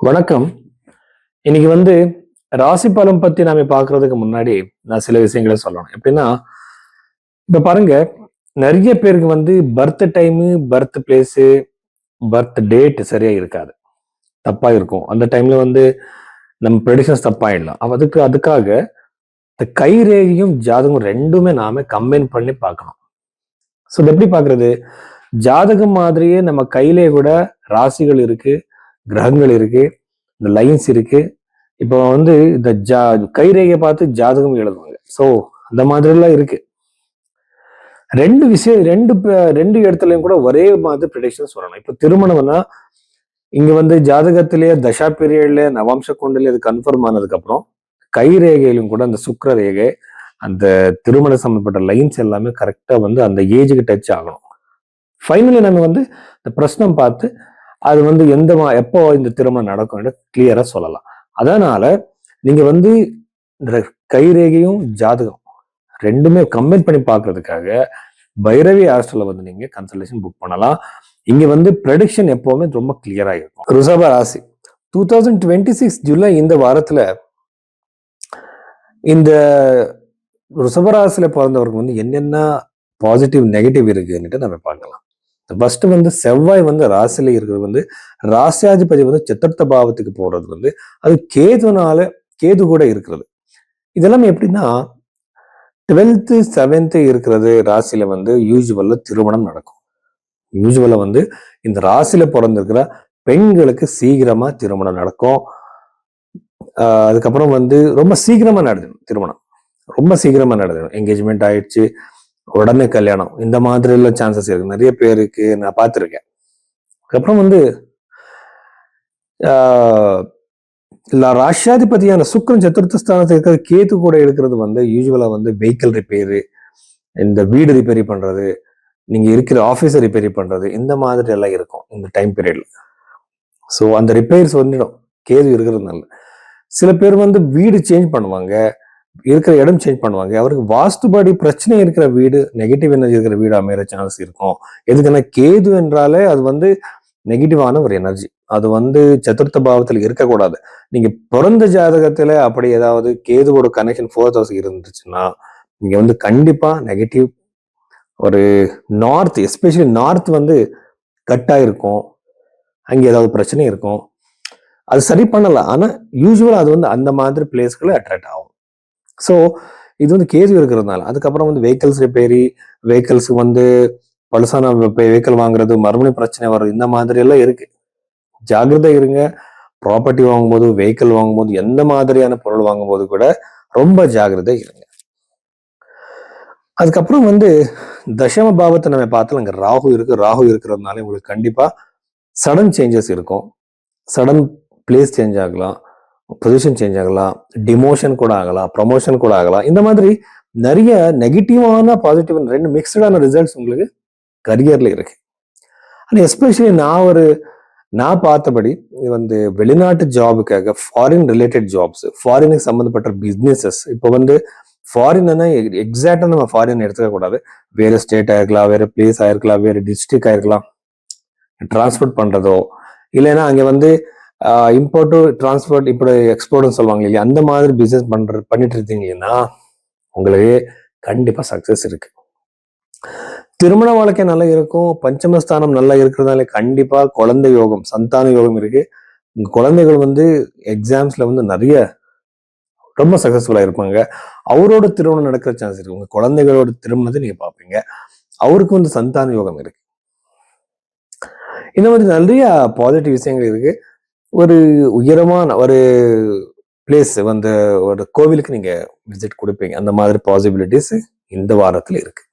வணக்கம். இன்னைக்கு ராசி பலன் பத்தி நாம பாக்குறதுக்கு முன்னாடி நான் சில விஷயங்களை சொல்லணும். எப்படின்னா, இப்ப பாருங்க, நிறைய பேருக்கு birth time, birth place, birth date சரியா இருக்காது. தப்பா இருக்கும். அந்த டைம்ல நம்ம ப்ரெடிக்ஷன்ஸ் தப்பாயிடலாம். அதுக்காக இந்த கை ரேகையும் ஜாதகம் ரெண்டுமே நாம கம்பைன் பண்ணி பார்க்கணும். ஸோ இது எப்படி பார்க்கறது? ஜாதகம் மாதிரியே நம்ம கையிலே கூட ராசிகள் இருக்கு, கிரகங்கள் இருக்கு, இந்த லைன்ஸ் இருக்கு. இப்போ இந்த கைரேகையை பார்த்து ஜாதகம் எழுதுவாங்க. ஸோ அந்த மாதிரி எல்லாம் இருக்கு. ரெண்டு விஷயம் ரெண்டு இடத்துலயும் கூட ஒரே மாதிரி ப்ரெடிக்ஷன் சொல்லணும். இப்போ திருமணம்னா இங்க ஜாதகத்திலேயே தசா பீரியட்ல நவாம்ச குண்டல இது கன்ஃபார்ம் ஆனதுக்கு அப்புறம் கைரேகையிலும் கூட அந்த சுக்கிர ரேகை, அந்த திருமண சம்பந்தப்பட்ட லைன்ஸ் எல்லாமே கரெக்டா அந்த ஏஜுக்கு டச் ஆகணும். ஃபைனலி நம்ம இந்த பிரச்சனம் பார்த்து அது எப்போ இந்த திருமணம் நடக்கும் கிளியரா சொல்லலாம். அதனால நீங்க இந்த கைரேகையும் ஜாதகம் ரெண்டுமே கம்பைன் பண்ணி பார்க்கறதுக்காக பைரவி ஹாஸ்டல்ல நீங்க கன்சல்டேஷன் புக் பண்ணலாம். இங்க ப்ரெடிக்ஷன் எப்பவுமே ரொம்ப கிளியரா இருக்கும். ரிஷப ராசி 2026 ஜூலை இந்த வாரத்துல இந்த ரிஷபராசியில பிறந்தவருக்கு என்னென்ன பாசிட்டிவ் நெகட்டிவ் இருக்குன்னுட்டு நம்ம பார்க்கலாம். ஃபர்ஸ்ட் செவ்வாய் ராசியில இருக்கிறது ராசியாதிபதி சதுர்த்த பாவத்துக்கு போறது அது கேது கூட இருக்கிறது. இதெல்லாம் எப்படின்னா 12th 7th இருக்கிறது ராசியில யூசுவல்ல திருமணம் நடக்கும். யூசுவலா இந்த ராசியில பிறந்திருக்கிற பெண்களுக்கு சீக்கிரமா திருமணம் நடக்கும். அதுக்கப்புறம் ரொம்ப சீக்கிரமா நடந்துடும் திருமணம். ரொம்ப சீக்கிரமா நடந்துடும். என்கேஜ்மெண்ட் ஆயிடுச்சு, உடனே கல்யாணம், இந்த மாதிரி எல்லாம் சான்சஸ் இருக்கு. நிறைய பேருக்கு நான் பார்த்துருக்கேன். அதுக்கப்புறம் ராஷ்யாதிபதியான சுக்கிரன் சதுர்த்த ஸ்தானத்தில் இருக்கிற கேது கூட இருக்கிறது யூஸ்வலா வெஹிக்கிள் ரிப்பேரு, இந்த வீடு ரிப்பேரி பண்றது, நீங்க இருக்கிற ஆஃபீஸை ரிப்பேரி பண்றது, இந்த மாதிரி எல்லாம் இருக்கும் இந்த டைம் பீரியட்ல. ஸோ அந்த ரிப்பேர்ஸ் வந்துடும் கேது இருக்கிறதுனால. சில பேர் வீடு சேஞ்ச் பண்ணுவாங்க, இருக்கிற இடம் சேஞ்ச் பண்ணுவாங்க. அவருக்கு வாஸ்துபாடி பிரச்சனை இருக்கிற வீடு, நெகட்டிவ் எனர்ஜி இருக்கிற வீடு அமைகிற சான்ஸ் இருக்கும். எதுக்குன்னா கேது என்றாலே அது நெகட்டிவான ஒரு எனர்ஜி. அது சதுர்த்த பாவத்துல இருக்கக்கூடாது. நீங்க பிறந்த ஜாதகத்துல அப்படி ஏதாவது கேதுவோட கனெக்ஷன் 4th house இருந்துச்சுன்னா நீங்க கண்டிப்பா நெகட்டிவ் ஒரு நார்த், எஸ்பெஷலி நார்த் கட் ஆயிருக்கும். அங்க ஏதாவது பிரச்சனை இருக்கும். அது சரி பண்ணலாம். ஆனா யூஸ்வலா அது அந்த மாதிரி பிளேஸ்களை அட்ராக்ட் ஆகும். ஸோ இது கேது இருக்கிறதுனால. அதுக்கப்புறம் வெஹிக்கிள்ஸ் ரிப்பேரி, வெஹிக்கிள்ஸ் பழுசான வெஹிக்கிள் வாங்குறது, மறுபடியும் பிரச்சனை வர்றது, இந்த மாதிரி எல்லாம் இருக்கு. ஜாகிரதை இருங்க. ப்ராப்பர்ட்டி வாங்கும்போது, வெஹிக்கிள் வாங்கும்போது, எந்த மாதிரியான பொருள் வாங்கும்போது கூட ரொம்ப ஜாகிரதை இருங்க. அதுக்கப்புறம் தசம பாவத்தை நம்ம பார்த்தாலும் அங்க ராகு இருக்கு. ராகு இருக்கிறதுனால உங்களுக்கு கண்டிப்பா சடன் சேஞ்சஸ் இருக்கும். சடன் பிளேஸ் சேஞ்ச் ஆகலாம், பொசிஷன் சேஞ்ச் ஆகலாம், டிமோஷன் கூட ஆகலாம், ப்ரமோஷன் கூட ஆகலாம். இந்த மாதிரி நிறைய நெகட்டிவான பாசிட்டிவ் ரெண்டு மிக்சடான ரிசல்ட்ஸ் உங்களுக்கு கரியர்ல இருக்கு. ஆனால் எஸ்பெஷலி நான் பார்த்தபடி வெளிநாட்டு ஜாபுக்காக ஃபாரின் ரிலேட்டட் ஜாப்ஸ், ஃபாரினுக்கு சம்மந்தப்பட்ட பிஸ்னஸஸ், இப்போ ஃபாரின்னா எக்ஸாக்டா நம்ம ஃபாரின் எடுத்துக்க கூடாது. வேற ஸ்டேட் ஆயிருக்கலாம், வேற பிளேஸ் ஆயிருக்கலாம், வேற டிஸ்ட்ரிக்ட் ஆயிருக்கலாம். டிரான்ஸ்போர்ட் பண்றதோ இல்லைன்னா அங்க இம்போர்ட்டு டிரான்ஸ்போர்ட் இப்படி எக்ஸ்போர்ட்னு சொல்லுவாங்க இல்லையா, அந்த மாதிரி பிசினஸ் பண்ணிட்டு இருந்தீங்கன்னா உங்களுக்கு கண்டிப்பா சக்சஸ் இருக்கு. திருமண வாழ்க்கை நல்லா இருக்கும். பஞ்சமஸ்தானம் நல்லா இருக்கிறதுனால கண்டிப்பா குழந்தை யோகம், சந்தான யோகம் இருக்கு. உங்க குழந்தைகள் எக்ஸாம்ஸ்ல நிறைய ரொம்ப சக்சஸ்ஃபுல்லா இருப்பாங்க. அவரோட திருமணம் நடக்கிற சான்ஸ் இருக்கு. உங்க குழந்தைகளோட திருமணத்தை நீங்க பார்ப்பீங்க. அவருக்கு சந்தான யோகம் இருக்கு. இந்த மாதிரி நிறைய பாசிட்டிவ் விஷயங்கள் இருக்கு. ஒரு உயரமான ஒரு பிளேஸ் ஒரு கோவிலுக்கு நீங்க விசிட் கொடுப்பீங்க. அந்த மாதிரி பாசிபிலிட்டிஸ் இந்த வாரத்துல இருக்கு.